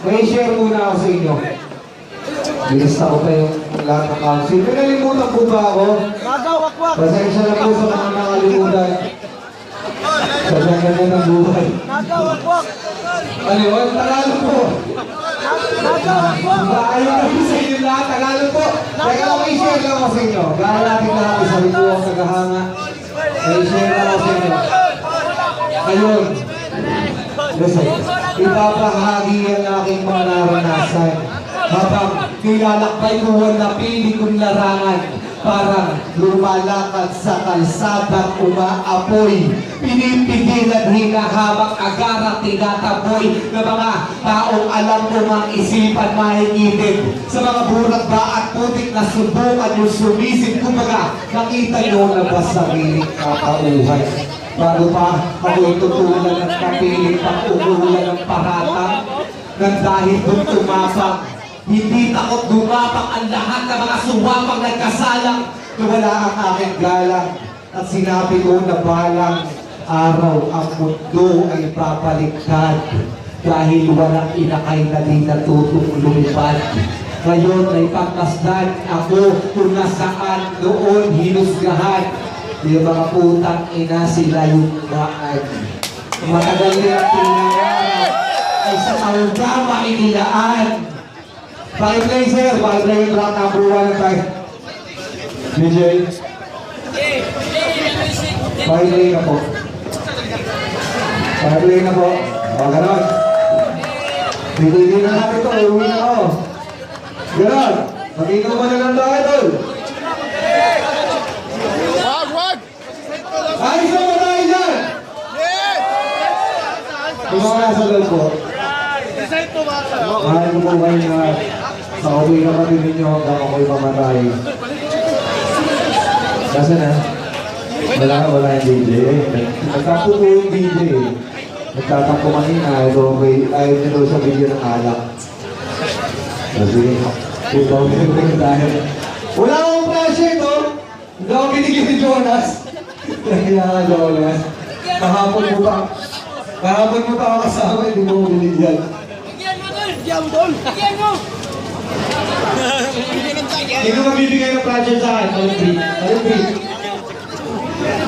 May share muna ako sa inyo. Binasta ko pa yung lahat ng council. May nalimutan po ba ako? Nagawakwak! Pasensya na po sa mga nakalimutan. Sa ganda ng buhay. Nagawakwak! Ano yun? Tagalog po. Nagawakwak! Ayaw kami sa inyo lahat. Tagalog po. Teka, may share lang ako sa inyo. Gaya natin lahat. Isa rin po ako nagahanga. May share lang ako sa inyo. Ngayon, listen, ipapahagi ang aking mga naranasan habang nilalakbay ko ang napili kong larangan. Parang lumalakad sa kalsadang umaapoy. Pinipigilan hinahabang agara tinataboy ng mga taong alam ko mang isipan mahigitid. Sa mga burak ba at putik na subukan yung sumisid. Kumbaga, nakita nyo na ba sariling kakauhay? Bago pa ako'y tutulan ng kapiling pag-uulan ng paratang nang dahil doon tumapang. Hindi takot gumapang ang lahat ng mga suwapang nagkasalang na wala ang aking galang. At sinabi ko na balang araw ang mundo ay papaligtad dahil walang inakay na di natutong lumipad. Ngayon ay pagmasdan ako kung nasaan noon hinusgahan. Yung mga putang ina sila yung maan. Matagal nilang pinangarap ay sa tawagama inilaan. Pakiplay sir, pakiplay yung track number 1 na tayo. DJ. Pakiplay na po. Pakiplay na po. O, ganon. Pipili na natin ito, uwi na ako. Ganon. Magiging mo na lang tayo ito. Ayos na ba tayo dyan? Yes! Kung mga nasa loob po, mahal ko po kayo na sa uwi na pati ninyo hanggang ako'y mamatay. Kasi na, wala yung DJ. Nagtapo po yung DJ. Nagtatampo kanina, ayaw niya daw sa video ng alak. Kasi, ito, binibigyan tayo. Wala akong pressure ito. Hindi ako binigyan ni Jonas. Kaya nga, Jonas. Kahapon mo pa ako kasama, hindi mo binigyan. Bigyan mo doon! Bigyan mo doon! Bigyan mo! Hindi ko mabibigay ng project sa akin. Alam,